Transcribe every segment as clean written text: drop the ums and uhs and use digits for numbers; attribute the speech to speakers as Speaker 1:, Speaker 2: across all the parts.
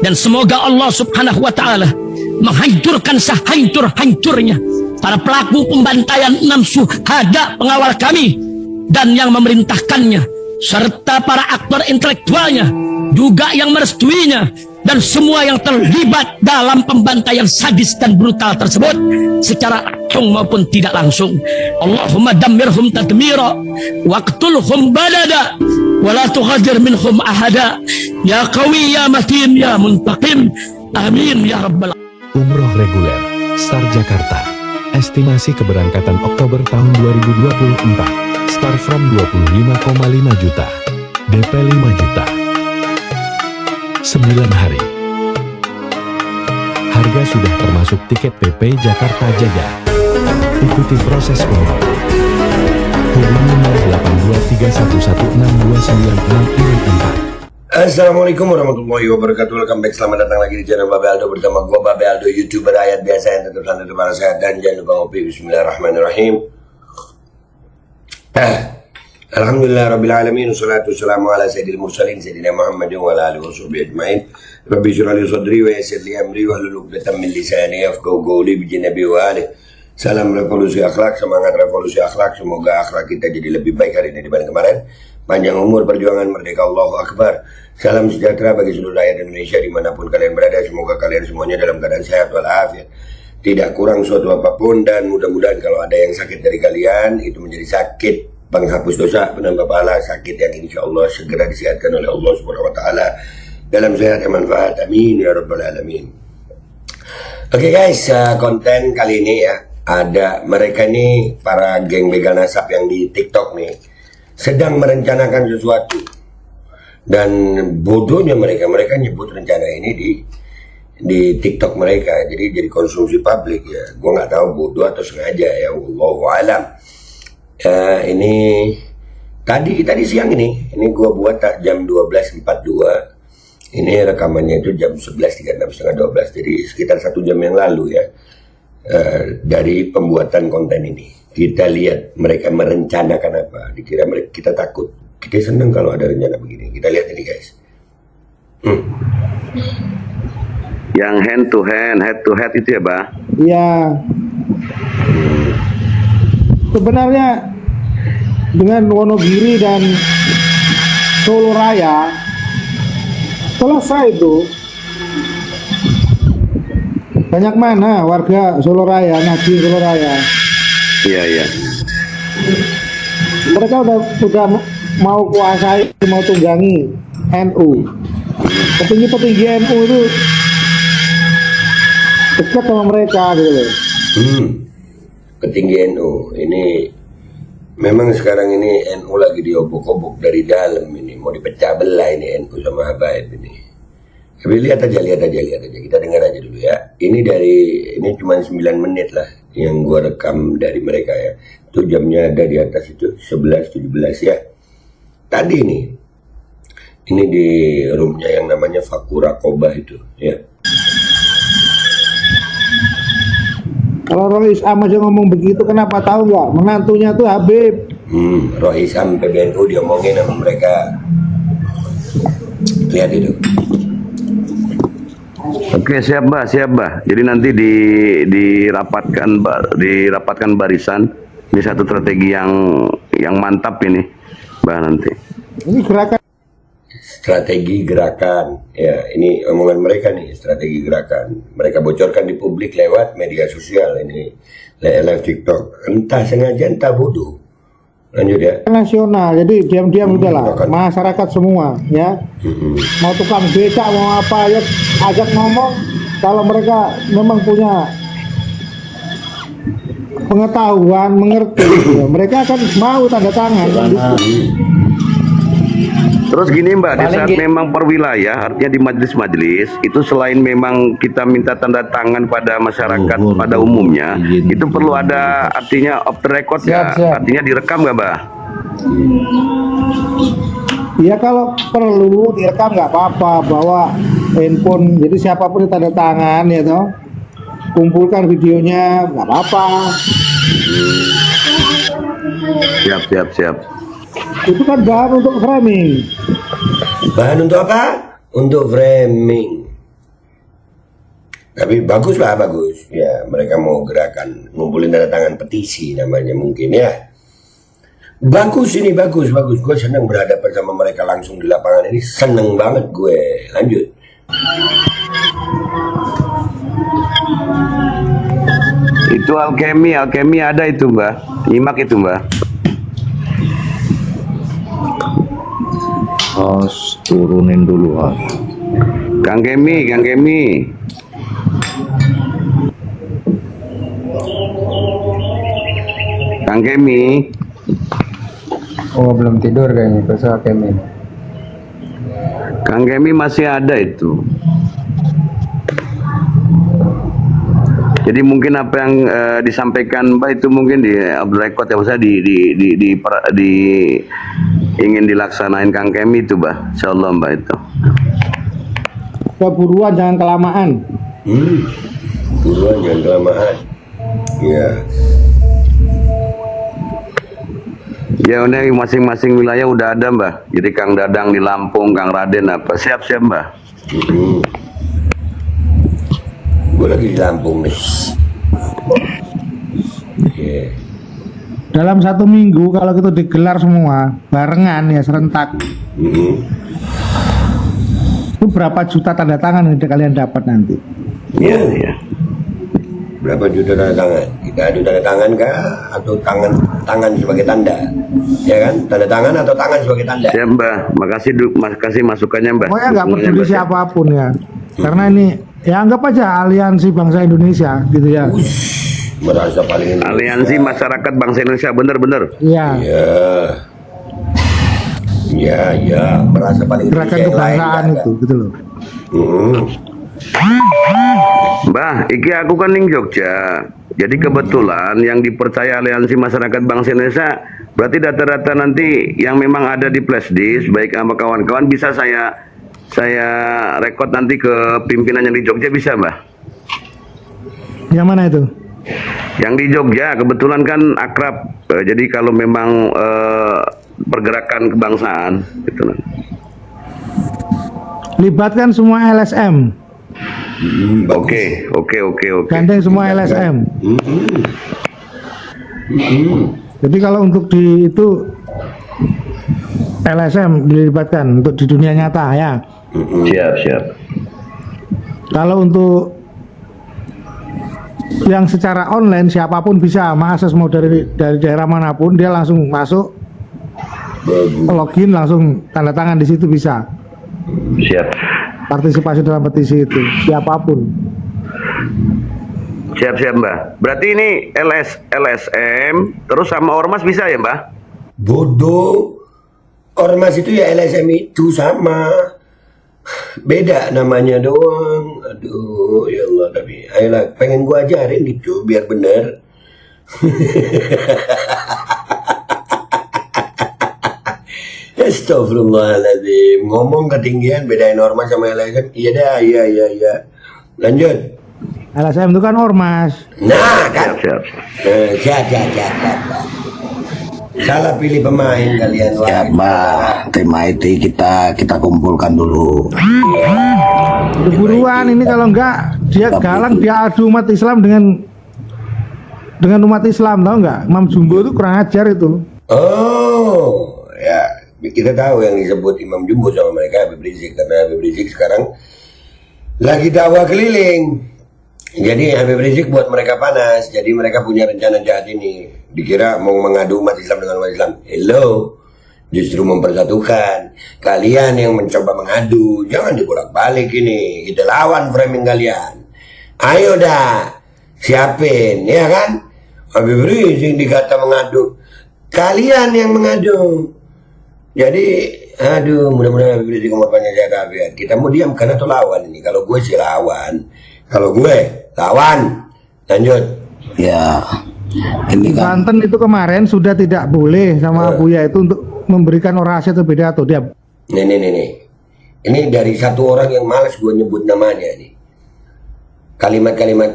Speaker 1: Dan semoga Allah subhanahu wa ta'ala menghancurkan sehancur-hancurnya para pelaku pembantaian 6 syuhada pengawal kami dan yang memerintahkannya, serta para aktor intelektualnya juga yang merestuinya, dan semua yang terlibat dalam pembantaian sadis dan brutal tersebut secara langsung maupun tidak langsung. Allahumma dammirhum tadmira waqtulhum balada wa la tughadir minhum ahada ya qawi ya matin ya muntaqim amin ya rabbal.
Speaker 2: Umroh reguler Star Jakarta. Estimasi keberangkatan Oktober tahun 2024. Start from 25,5 juta. DP 5 juta. 9 hari. Harga sudah termasuk tiket PP Jakarta Jaya. Ikuti proses umroh. Hubungi 0823116296
Speaker 3: Assalamualaikum warahmatullahi wabarakatuh. Welcome back, selamat datang lagi di channel Babe Aldo bersama gua Babe Aldo, YouTuber rakyat biasa yang tetap santai tetap sehat dan jangan lupa ngopi. Bismillahirrahmanirrahim. Alhamdulillah Rabbil Alamin. Wassalatu wassalamu ala sayyidil mursalin Sayyidina Muhammadin wa ala alihi wa sahbihi ajma'in. Rabbi shrah li sadri wa yassir li amri wahlul 'uqdatam min lisani yafqahu qawli bi Nabi wa alihi. Salam revolusi akhlak, semangat revolusi akhlak. Semoga akhlak kita jadi lebih baik hari ini dibanding kemarin. Panjang umur, perjuangan, merdeka, Allahu Akbar. Salam sejahtera bagi seluruh rakyat Indonesia dimanapun kalian berada. Semoga kalian semuanya dalam keadaan sehat walafiat, tidak kurang suatu apapun, dan mudah-mudahan kalau ada yang sakit dari kalian itu menjadi sakit penghapus dosa, penambah pahala, sakit yang insya Allah segera disehatkan oleh Allah Subhanahu Wa Taala dalam sehat yang manfaat. Amin ya rabbal alamin. Oke guys, konten kali ini ya, ada mereka nih, para geng begal nasab yang di TikTok nih sedang merencanakan sesuatu, dan bodohnya mereka nyebut rencana ini di TikTok mereka, jadi konsumsi publik ya. Gua nggak tahu bodoh atau sengaja ya, wallahu alam. Ini tadi siang ini gua buat jam 12.42. Ini rekamannya itu jam 11.36, setengah 12, jadi sekitar 1 jam yang lalu ya. Dari pembuatan konten ini kita lihat mereka merencanakan apa. Dikira kita takut, kita seneng kalau ada rencana begini. Kita lihat ini guys.
Speaker 4: Yang hand to hand, head to head itu ya, Bah?
Speaker 5: Iya. Sebenarnya dengan Wonogiri dan Solo Raya selesai itu. Banyak mana warga Solo Raya, ngaji Solo Raya?
Speaker 4: Iya.
Speaker 5: Mereka udah mau kuasai, mau tunggangi NU. Petinggi NU itu dekat sama mereka gitu loh.
Speaker 3: Petinggi NU ini memang sekarang ini NU lagi diobok-obok dari dalam ini, mau dipecah belah ini NU sama Habaib ini. Tapi lihat aja, kita dengar aja dulu ya. Ini cuma 9 menit lah yang gua rekam dari mereka ya. Itu jamnya ada di atas itu 11.17 ya. Tadi ini di roomnya yang namanya Fakura Kobah itu ya.
Speaker 5: Kalau Rois Am aja ngomong begitu, kenapa tahu nggak? Menantunya tuh Habib.
Speaker 3: Rois Am PBNU diomongin sama mereka. Lihat itu.
Speaker 4: Oke, siap Bah. Jadi nanti dirapatkan barisan. Ini satu strategi yang mantap ini, Bah, nanti.
Speaker 5: Ini
Speaker 3: Strategi gerakan ya, ini omongan mereka nih, strategi gerakan mereka bocorkan di publik lewat media sosial ini, live TikTok, entah sengaja entah bodoh. Lanjut ya.
Speaker 5: Nasional, jadi diam-diam udahlah, masyarakat semua ya. Mau tukang becak mau apa ya, ajak ngomong. Kalau mereka memang punya pengetahuan, mengerti ya, mereka akan mau tanda tangan kan gitu.
Speaker 4: Terus gini Mbak, di saat memang per wilayah, artinya di majelis-majelis itu selain memang kita minta tanda tangan pada masyarakat pada umumnya, itu perlu ada artinya off the record ya, artinya direkam nggak Mbak?
Speaker 5: Ya kalau perlu direkam nggak apa-apa, bawa handphone, jadi siapapun yang tanda tangan ya toh, kumpulkan videonya nggak apa-apa.
Speaker 4: Siap.
Speaker 5: Itu kan bahan untuk framing.
Speaker 3: Bahan untuk apa? Untuk framing. Tapi bagus lah, bagus. Ya, mereka mau gerakan ngumpulin tanda tangan petisi namanya mungkin ya. Bagus ini, bagus. Gue senang berhadapan sama mereka langsung di lapangan ini. Seneng banget gue. Lanjut.
Speaker 4: Itu alkemi ada itu Mbah. Nyimak itu Mbah.
Speaker 5: Turunin dulu, Os.
Speaker 4: Kang Kemi. Kang Kemi.
Speaker 6: Oh, belum tidur kayaknya, besok Kemi.
Speaker 4: Kang Kemi masih ada itu. Jadi mungkin apa yang disampaikan Mbak itu mungkin di record ya, usah ingin dilaksanain Kang Kemi itu Mbak. Insyaallah Mbak itu.
Speaker 5: Buruan jangan kelamaan.
Speaker 3: Buruan jangan kelamaan. Ya.
Speaker 4: Ya udah, masing-masing wilayah udah ada Mbah. Jadi Kang Dadang di Lampung, Kang Raden apa siap-siap Mbah.
Speaker 3: Gue lagi di Lampung nih. Yeah.
Speaker 5: Dalam 1 minggu kalau kita digelar semua barengan ya serentak, itu berapa juta tanda tangan yang kalian dapat nanti?
Speaker 4: Iya.
Speaker 3: Berapa juta tanda tangan? Kita adu tanda tangan kah? Atau tangan sebagai tanda? Ya kan? Tanda tangan atau tangan sebagai tanda?
Speaker 4: Siap Mbah. Makasih masukannya Mbah.
Speaker 5: Pokoknya nggak
Speaker 4: Dukungannya,
Speaker 5: peduli
Speaker 4: Mbah.
Speaker 5: siapapun ya. Karena ini ya anggap aja aliansi bangsa Indonesia gitu ya.
Speaker 3: Merasa paling Indonesia.
Speaker 4: Aliansi Masyarakat Bangsa Indonesia, bener-bener.
Speaker 5: Iya.
Speaker 3: Ya, merasa paling
Speaker 5: Gerakan
Speaker 3: Indonesia yang lain
Speaker 5: kebangsaan
Speaker 3: nggak ada.
Speaker 5: itu gitu loh.
Speaker 4: Mbah, iki aku kan ning Jogja. Jadi kebetulan yang dipercaya Aliansi Masyarakat Bangsa Indonesia, berarti data-data nanti yang memang ada di flashdisk, baik sama kawan-kawan bisa saya rekod nanti ke pimpinan yang di Jogja, bisa Mbah?
Speaker 5: Yang mana itu?
Speaker 4: Yang di Jogja kebetulan kan akrab. Jadi kalau memang pergerakan kebangsaan gitu.
Speaker 5: Libatkan semua LSM.
Speaker 3: Bagus.
Speaker 4: Oke.
Speaker 5: Gandeng semua LSM. Jadi kalau untuk di itu LSM dilibatkan untuk di dunia nyata ya.
Speaker 4: Siap.
Speaker 5: Kalau untuk yang secara online siapapun bisa mengakses, mau dari daerah manapun dia langsung masuk, login langsung tanda tangan di situ bisa.
Speaker 4: Siap.
Speaker 5: Partisipasi dalam petisi itu siapapun.
Speaker 4: Siap Mbah. Berarti ini LSM terus sama Ormas bisa ya Mbah?
Speaker 3: Bodoh. Ormas itu ya LSM itu sama. Beda namanya doang. Aduh, ya Allah, tapi ayolah, pengen gua ajarin gitu biar bener. Astagfirullahaladzim. Ngomong ketinggian bedain ormas sama LSM. Iya dah, iya. Lanjut.
Speaker 5: LSM itu kan ormas.
Speaker 3: Nah kan.
Speaker 4: Siap.
Speaker 3: Siap. Salah pilih pemain kalian.
Speaker 7: Ya Mbak, tema itu kita kumpulkan dulu.
Speaker 5: Udah buruan ini, kalau enggak dia galang, dia adu umat Islam dengan umat Islam, tahu enggak? Imam Jumbo itu kurang ajar itu.
Speaker 3: Oh, ya kita tahu yang disebut Imam Jumbo sama mereka Habib Rizik, karena Habib Rizik sekarang lagi dakwah keliling. Jadi Habib Rizik buat mereka panas, jadi mereka punya rencana jahat ini. Dikira mau mengadu umat Islam dengan umat Islam. Hello, justru mempersatukan. Kalian yang mencoba mengadu, jangan dibolak-balik ini. Kita lawan framing kalian. Ayo dah, siapin, ya kan? Habib Rizik dikata mengadu, kalian yang mengadu. Jadi, aduh, mudah-mudahan Habib Rizik umur panjang jaga afiat. Kita mau diam karena tuh lawan ini. Kalau gue sih lawan. Kalau gue lawan. Lanjut.
Speaker 7: Ya, ini
Speaker 5: Di
Speaker 7: kan
Speaker 5: Banten itu kemarin sudah tidak boleh sama Buya itu untuk memberikan orasi atau pidato dia.
Speaker 3: Nih. Ini dari satu orang yang malas gue nyebut namanya nih. Kalimat-kalimat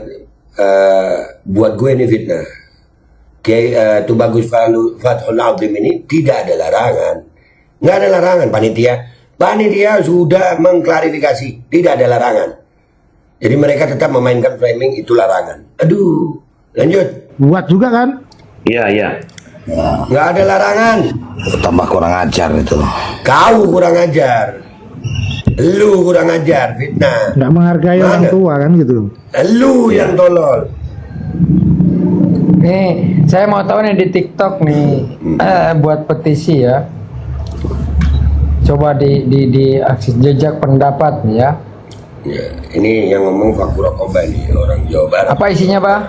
Speaker 3: buat gue ini fitnah. Kayak Tubagus Fathul Azim ini tidak ada larangan. Nggak ada larangan panitia. Panitia sudah mengklarifikasi, tidak ada larangan. Jadi mereka tetap memainkan framing itu larangan. Aduh, lanjut.
Speaker 5: Buat juga kan?
Speaker 4: Iya, iya.
Speaker 3: Nggak ada larangan.
Speaker 7: Tambah kurang ajar itu.
Speaker 3: Kau kurang ajar. Lu kurang ajar, fitnah.
Speaker 5: Nggak menghargai
Speaker 3: Mana?
Speaker 5: orang tua kan gitu.
Speaker 3: Lu yang tolol.
Speaker 6: Nih, saya mau tahu nih di TikTok nih, buat petisi ya. Coba di akses jejak pendapat nih ya.
Speaker 3: Ya, ini yang ngomong Fakur Rokoba nih, orang Jawa Barat.
Speaker 6: Apa isinya, Pak?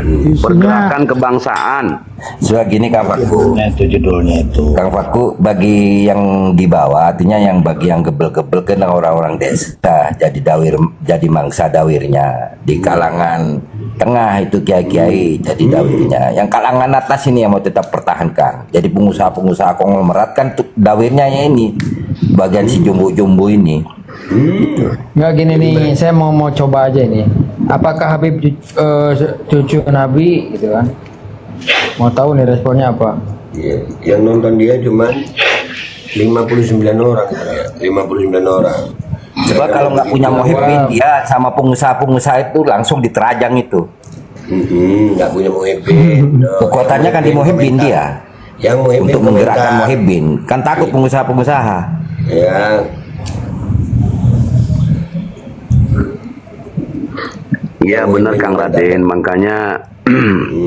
Speaker 5: Isinya
Speaker 4: Pergerakan kebangsaan.
Speaker 8: Sudah gini Kang Faku,
Speaker 7: Itu judulnya itu.
Speaker 8: Kang Faku bagi yang di bawah, artinya yang bagi yang gebel-gebel kan orang-orang desa jadi mangsa dawirnya di kalangan tengah itu kiai-kiai jadi dawirnya. Yang kalangan atas ini yang mau tetap pertahankan. Jadi pengusaha-pengusaha konglomerat kan dawirnya ya ini bagian si jumbo-jumbo ini.
Speaker 6: Nggak gini nih, saya mau coba aja ini. Apakah Habib cucu Nabi gitu kan? Mau tahu nih responnya apa?
Speaker 3: Ya, yang nonton dia cuma 59 orang, ya. 59 orang.
Speaker 8: Coba kalau nggak punya muhibbin dia sama pengusaha-pengusaha itu langsung diterajang itu.
Speaker 3: Nggak punya muhibbin. No,
Speaker 8: Kekuatannya kan di muhibbin dia.
Speaker 3: Yang muhibbin
Speaker 8: Untuk menggerakkan
Speaker 3: komentar.
Speaker 8: muhibbin. Kan takut pengusaha-pengusaha.
Speaker 3: Ya.
Speaker 4: Iya benar Kang Raden, makanya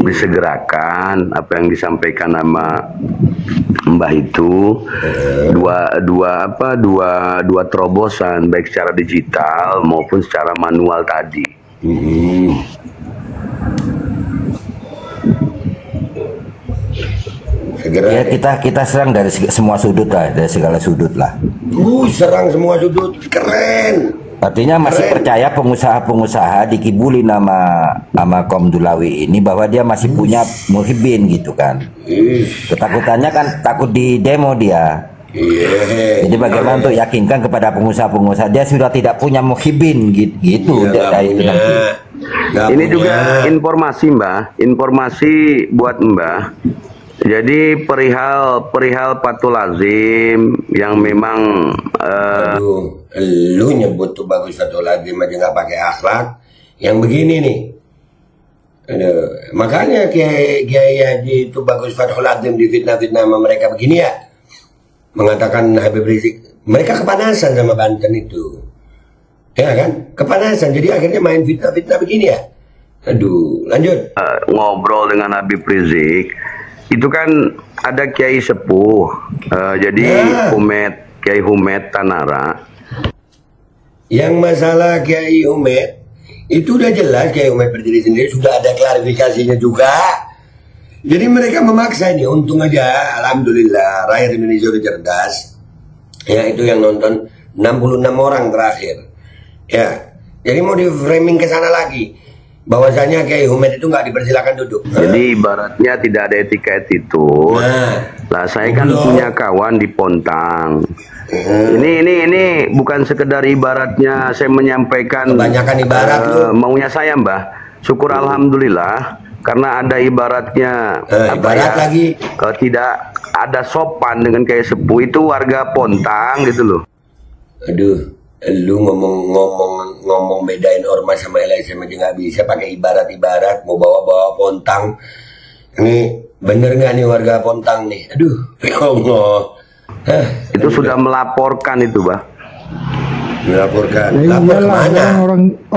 Speaker 4: disegerakan apa yang disampaikan sama Mbah itu dua terobosan baik secara digital maupun secara manual tadi.
Speaker 3: Segera.
Speaker 8: Ya kita serang dari semua sudut lah, dari segala sudut lah.
Speaker 3: Serang semua sudut, keren.
Speaker 8: Artinya masih percaya pengusaha-pengusaha dikibuli nama Komdulawi ini bahwa dia masih punya muhibbin gitu kan. Ketakutannya kan takut di demo dia.
Speaker 3: Iya.
Speaker 8: Jadi bagaimana untuk yakinkan kepada pengusaha-pengusaha dia sudah tidak punya muhibbin gitu. Dari itu nanti.
Speaker 4: Ini juga informasi Mbah, informasi buat Mbah. Jadi perihal Fathul Azim yang memang
Speaker 3: Aduh, lu nyebut tuh bagus satu lagi aja nggak pakai akhlak. Yang begini nih. Aduh, makanya Kiai Haji itu bagus Fathul Azim di fitnah-fitnah sama mereka begini ya. Mengatakan Habib Rizik, mereka kepanasan sama Banten itu. Ya kan? Kepanasan. Jadi akhirnya main fitnah-fitnah begini ya. Aduh, lanjut.
Speaker 4: ngobrol dengan Habib Rizik. Itu kan ada Kiai Sepuh, jadi Kiai Humed Tanara.
Speaker 3: Yang masalah Kiai Umed itu udah jelas Kiai Umed berdiri sendiri, sudah ada klarifikasinya juga. Jadi mereka memaksa ini, untung aja alhamdulillah rakyat Indonesia udah cerdas. Ya itu yang nonton 66 orang terakhir. Ya, jadi mau di framing ke sana lagi. Bahwasanya Kiai Humed itu nggak dipersilakan duduk.
Speaker 4: Jadi ibaratnya tidak ada etika attitude. Lah saya kan punya kawan di Pontang. Ini bukan sekedar ibaratnya saya menyampaikan
Speaker 3: Kebanyakan ibarat
Speaker 4: maunya saya Mbah. Syukur alhamdulillah karena ada ibaratnya
Speaker 3: ibarat lagi.
Speaker 4: Kalau tidak ada sopan dengan Kiai Sepuh itu warga Pontang gitu loh.
Speaker 3: Aduh, lu ngomong bedain ormas sama LSM aja nggak bisa pakai ibarat-ibarat, mau bawa Pontang. Ini bener nggak nih warga Pontang nih? Aduh, ya Allah.
Speaker 4: Itu sudah melaporkan itu, Bah.
Speaker 3: Melaporkan.
Speaker 5: Ya
Speaker 3: Lapor
Speaker 5: iyalah,
Speaker 3: kemana?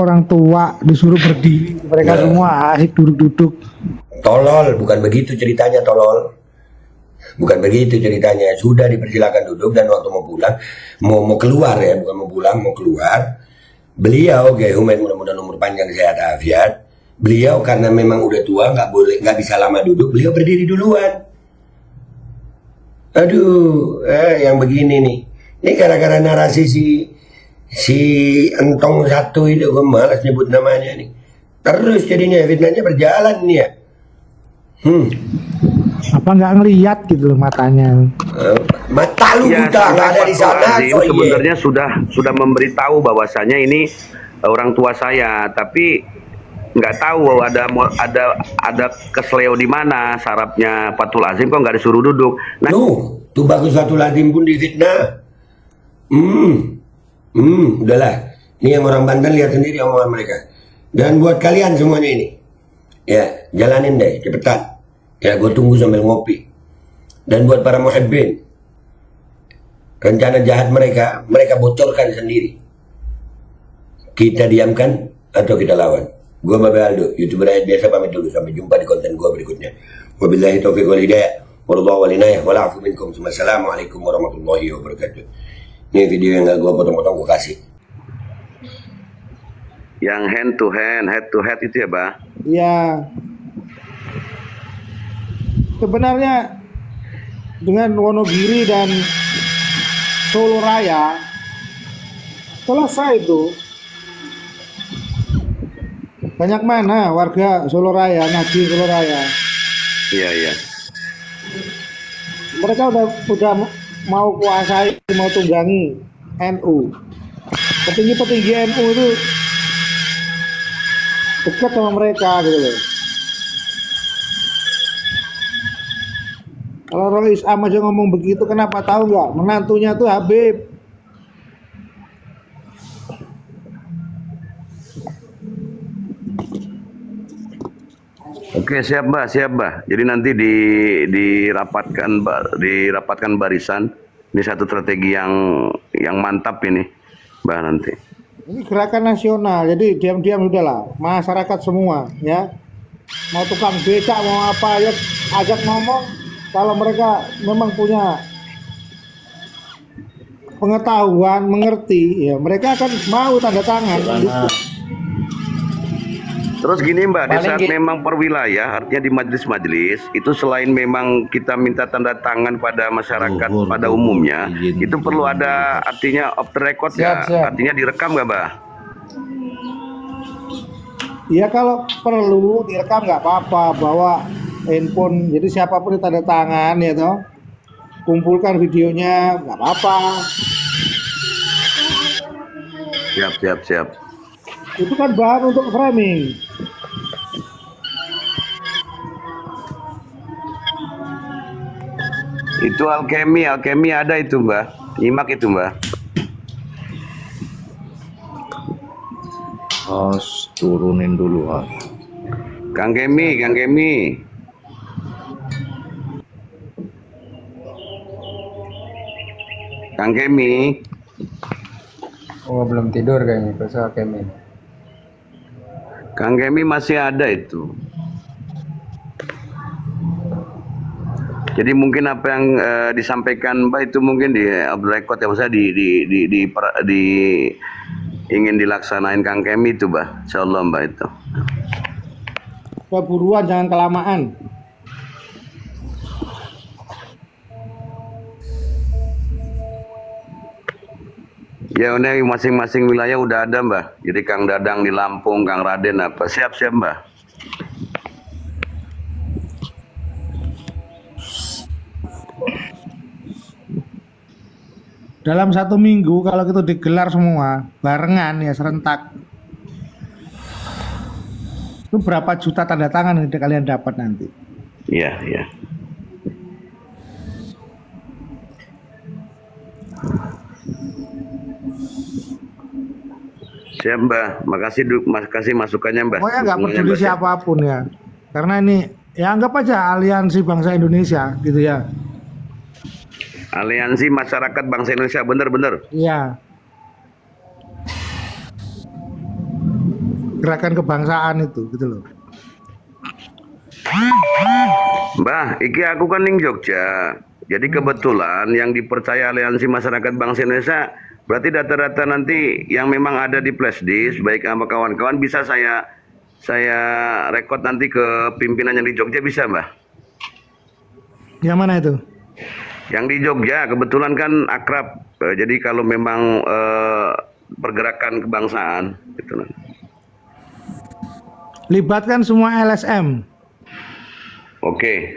Speaker 5: orang tua disuruh berdiri, mereka semua asik duduk-duduk.
Speaker 3: Tolol, bukan begitu ceritanya tolol. Bukan begitu ceritanya. Sudah dipersilakan duduk dan waktu mau pulang, mau keluar ya, bukan mau pulang, mau keluar. Beliau, Kiai Humed mudah-mudahan umur panjang sehat afiat. Beliau karena memang udah tua, nggak bisa lama duduk. Beliau berdiri duluan. Aduh, yang begini nih. Ini gara-gara narasi si Entong satu itu, gue malas nyebut namanya nih. Terus jadinya fitnahnya berjalan nih ya.
Speaker 5: Apa nggak ngelihat gitu loh matanya?
Speaker 3: Mata lu buta, nggak ada di sana.
Speaker 4: Sebenarnya sudah memberitahu bahwasanya ini orang tua saya, tapi nggak tahu ada kesleo di mana sarapnya Fathul Azim kok nggak disuruh duduk. Nah,
Speaker 3: tuh bagus Fathul Azim pun difitnah. Udahlah. Ini yang orang Banten lihat sendiri omongan mereka. Dan buat kalian semuanya ini, ya jalanin deh cepetan. Ya gue tunggu sambil ngopi. Dan buat para muhibbin, rencana jahat mereka, mereka bocorkan sendiri. Kita diamkan atau kita lawan. Gue Babe Aldo, YouTuber rakyat biasa pamit dulu. Sampai jumpa di konten gue berikutnya. Wabillahi taufiq wal hidayah. Wallahu walinayah. Wala'afu minkum. Assalamualaikum warahmatullahi wabarakatuh. Ini video yang gak gue potong-potong gue kasih.
Speaker 4: Yang hand to head itu ya, Bah?
Speaker 5: Ya, sebenarnya dengan Wonogiri dan Solo Raya selesai itu. Banyak mana warga Solo Raya, Nadi Solo Raya.
Speaker 4: Iya, iya.
Speaker 5: Mereka udah mau kuasai, mau tunggangi NU. Petinggi-petinggi NU itu dekat sama mereka gitu loh. Kalau Rois Am aja ngomong begitu, kenapa tahu nggak? Menantunya tuh Habib.
Speaker 4: Oke, siap Mbah. Jadi nanti dirapatkan barisan. Ini satu strategi yang mantap ini, Mbah nanti.
Speaker 5: Ini gerakan nasional, jadi diam-diam udahlah, masyarakat semua ya. Mau tukang becak mau apa ya, ajak ngomong. Kalau mereka memang punya pengetahuan, mengerti, ya mereka akan mau tanda tangan. Gitu.
Speaker 4: Terus gini Mbak, di saat memang per wilayah, artinya di majelis-majelis, itu selain memang kita minta tanda tangan pada masyarakat pada umumnya, itu perlu ada artinya off the record ya, artinya direkam nggak Mbak?
Speaker 5: Ya kalau perlu direkam nggak apa-apa, bawa handphone, jadi siapapun yang tanda tangan ya toh, kumpulkan videonya, nggak apa-apa.
Speaker 4: Siap.
Speaker 5: Itu kan bahan untuk framing.
Speaker 4: Itu alkemi ada itu Mbak, nyimak itu Mbak.
Speaker 2: Turunin dulu
Speaker 4: Kang Kemi. Kang Kemi.
Speaker 6: Oh, belum tidur kayaknya, Pak Kemi.
Speaker 4: Kang Kemi masih ada itu. Jadi mungkin apa yang disampaikan Mbak itu mungkin di record ya, maksudnya ingin dilaksanain Kang Kemi itu Mbak, insyaallah Mbak itu.
Speaker 5: Buruan jangan kelamaan.
Speaker 4: Ya udah masing-masing wilayah udah ada Mbak. Jadi Kang Dadang di Lampung, Kang Raden apa siap-siap Mbak.
Speaker 5: Dalam 1 minggu kalau itu digelar semua barengan ya serentak, itu berapa juta tanda tangan yang kalian dapat nanti?
Speaker 4: Iya. Siap Mbak, makasih masukannya Mbak.
Speaker 5: Pokoknya nggak peduli siapapun ya, karena ini ya anggap aja aliansi bangsa Indonesia gitu ya.
Speaker 4: Aliansi Masyarakat Bangsa Indonesia, bener.
Speaker 5: Iya. Gerakan kebangsaan itu gitu loh.
Speaker 4: Mbah, iki aku kan ning Jogja. Jadi kebetulan yang dipercaya Aliansi Masyarakat Bangsa Indonesia, berarti data-data nanti yang memang ada di flashdisk, baik sama kawan-kawan bisa saya rekod nanti ke pimpinan yang di Jogja, bisa Mbah?
Speaker 5: Yang mana itu?
Speaker 4: Yang di Jogja kebetulan kan akrab. Jadi kalau memang pergerakan kebangsaan gitu.
Speaker 5: Libatkan semua LSM.
Speaker 4: Oke.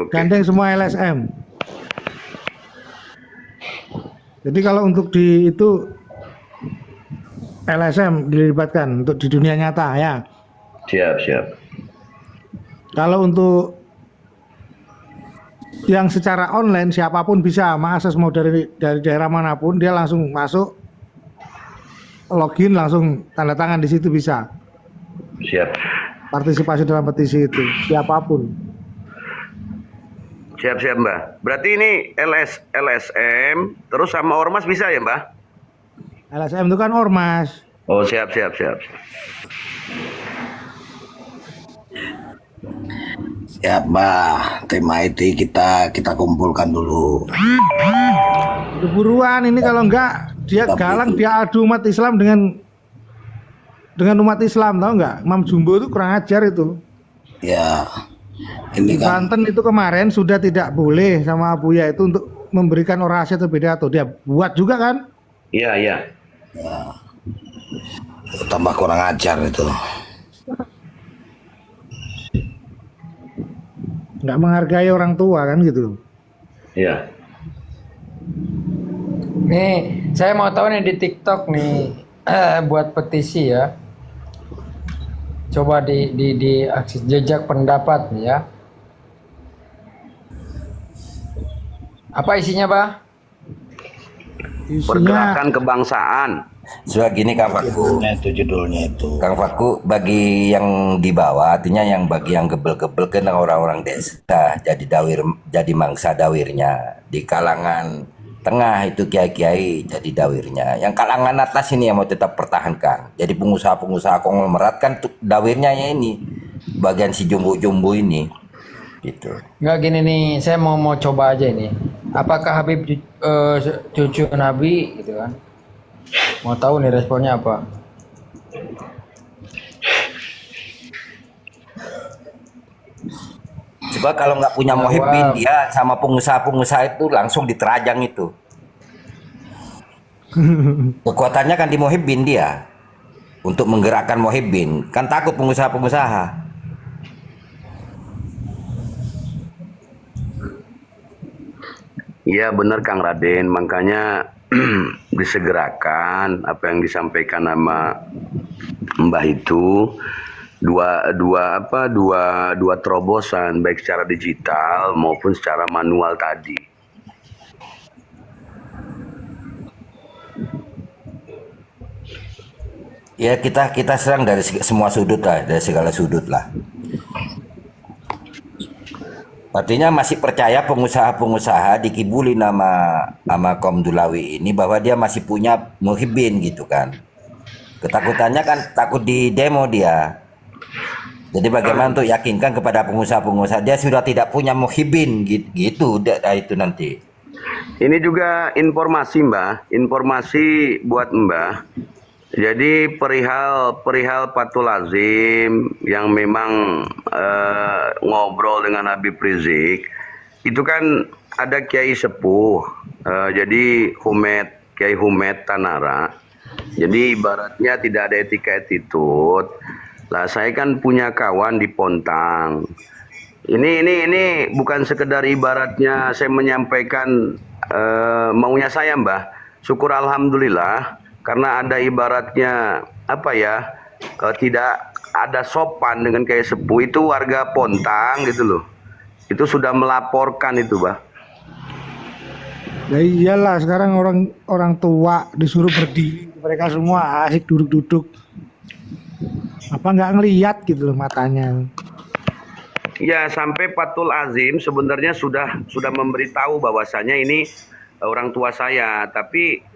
Speaker 5: Gandeng semua LSM. Jadi kalau untuk di itu LSM dilibatkan untuk di dunia nyata ya.
Speaker 4: Siap.
Speaker 5: Kalau untuk yang secara online siapapun bisa mengakses, mau dari daerah manapun dia langsung masuk login langsung tanda tangan di situ bisa.
Speaker 4: Siap.
Speaker 5: Partisipasi dalam petisi itu siapapun.
Speaker 4: Siap Mbah. Berarti ini LSM terus sama ormas bisa ya Mbah?
Speaker 5: LSM itu kan ormas.
Speaker 4: Oh siap.
Speaker 7: Siap, Mbah. Tim IT kita kumpulkan dulu.
Speaker 5: Udah buruan ini, kalau enggak dia
Speaker 7: Tapi
Speaker 5: galang,
Speaker 7: itu-
Speaker 5: dia adu umat Islam dengan umat Islam, tahu nggak? Mam Jumbo itu kurang ajar itu.
Speaker 7: Ya,
Speaker 5: Di
Speaker 7: ini kan
Speaker 5: Banten itu kemarin sudah tidak boleh sama Buya itu untuk memberikan orasi atau pidato. Dia buat juga kan?
Speaker 4: Iya.
Speaker 7: tambah kurang ajar itu.
Speaker 5: Nggak menghargai orang tua kan gitu.
Speaker 4: Iya.
Speaker 6: Nih, saya mau tahu nih di TikTok nih buat petisi ya. Coba di aksi jejak pendapat nih ya. Apa isinya, Pak?
Speaker 5: Isinya
Speaker 4: Pergerakan kebangsaan.
Speaker 8: Soal gini Kang Faku,
Speaker 7: Judulnya itu.
Speaker 8: Kang Faku, bagi yang di bawah, artinya yang bagi yang gebel-gebel kan orang-orang desa, jadi mangsa dawirnya. Di kalangan tengah itu kiai-kiai jadi dawirnya. Yang kalangan atas ini yang mau tetap pertahankan. Jadi pengusaha-pengusaha konglomerat kan dawirnya ya ini, bagian si jumbo-jumbo ini, gitu.
Speaker 6: Nggak gini nih, saya mau coba aja ini. Apakah Habib cucu Nabi gitu kan? Mau tahu nih responnya apa?
Speaker 8: Coba kalau nggak punya muhibbin, dia sama pengusaha-pengusaha itu langsung diterajang itu. Kekuatannya kan di muhibbin dia. Untuk menggerakkan muhibbin. Kan takut pengusaha-pengusaha.
Speaker 4: Iya benar Kang Raden, makanya disegerakan apa yang disampaikan sama Mbah itu dua terobosan baik secara digital maupun secara manual tadi.
Speaker 8: Ya kita serang dari semua sudut lah, dari segala sudut lah. Artinya masih percaya pengusaha-pengusaha dikibuli nama Kaum Dulawi ini bahwa dia masih punya muhibbin gitu kan. Ketakutannya kan takut di demo dia. Jadi bagaimana untuk yakinkan kepada pengusaha-pengusaha dia sudah tidak punya muhibbin gitu itu nanti.
Speaker 4: Ini juga informasi Mbah, informasi buat Mbah. Jadi perihal Fathul Azim yang memang ngobrol dengan Habib Rizik itu kan ada Kiai Sepuh, jadi Kiai Humet Tanara. Jadi ibaratnya tidak ada etika attitude. Lah saya kan punya kawan di Pontang. Ini bukan sekedar ibaratnya saya menyampaikan maunya saya Mbah. Syukur alhamdulillah. Karena ada ibaratnya tidak ada sopan dengan kayak Sepuh itu warga Pontang gitu loh. Itu sudah melaporkan itu, Bah.
Speaker 5: Ya iyalah, sekarang orang tua disuruh berdiri, mereka semua asik duduk-duduk. Apa nggak ngelihat gitu loh matanya.
Speaker 4: Ya sampai Fathul Azim sebenarnya sudah memberitahu bahwasanya ini orang tua saya, tapi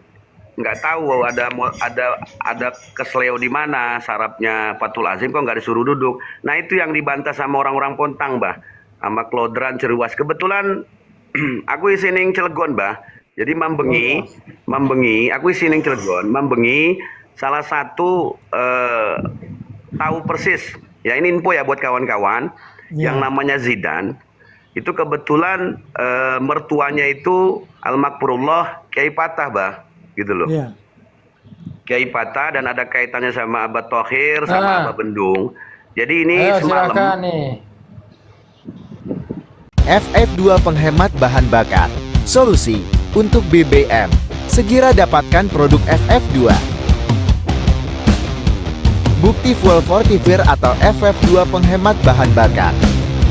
Speaker 4: nggak tahu ada kesleo di mana sarapnya Fathul Azim kok nggak disuruh duduk. Nah itu yang dibantah sama orang-orang Pontang, Bah, sama Klodran Ceruas. Kebetulan aku isining Cilegon, Bah. Jadi mambengi aku isining Cilegon, mambengi salah satu tahu persis. Ya ini info ya buat kawan-kawan yang namanya Zidan. Itu kebetulan mertuanya itu Al-Makfurullah Kiai Patah, Bah. Gitu loh.
Speaker 5: Iya.
Speaker 4: Kiai Patah dan ada kaitannya sama Abah Thohir sama Abah Bendung. Jadi ini
Speaker 6: Ayo
Speaker 4: semalam
Speaker 6: silakan nih.
Speaker 9: FF2 penghemat bahan bakar. Solusi untuk BBM. Segera dapatkan produk FF2. Bukti full fortifier atau FF2 penghemat bahan bakar.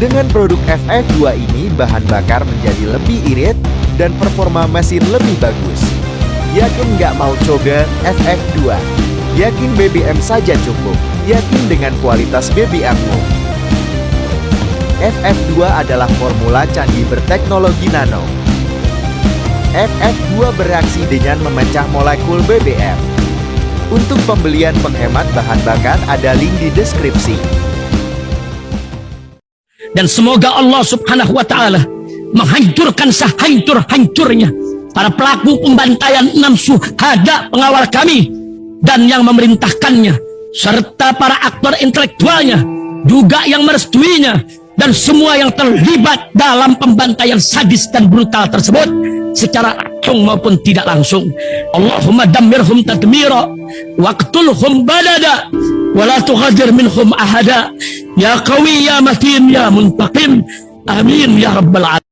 Speaker 9: Dengan produk FF2 ini bahan bakar menjadi lebih irit dan performa mesin lebih bagus. Yakin nggak mau coba FF2? Yakin BBM saja cukup. Yakin dengan kualitas BBM-mu. FF2 adalah formula candi berteknologi nano. FF2 bereaksi dengan memecah molekul BBM. Untuk pembelian penghemat bahan bakar ada link di deskripsi.
Speaker 1: Dan semoga Allah subhanahu wa ta'ala menghancurkan sehancur-hancurnya para pelaku pembantaian 6 syuhada pengawal kami dan yang memerintahkannya, serta para aktor intelektualnya, juga yang merestuinya, dan semua yang terlibat dalam pembantaian sadis dan brutal tersebut secara langsung maupun tidak langsung. Allahumma dammirhum tadmira waqtulhum balada wala tughadir minhum ahada ya qawi ya matin ya muntaqim amin ya rabbal alamin.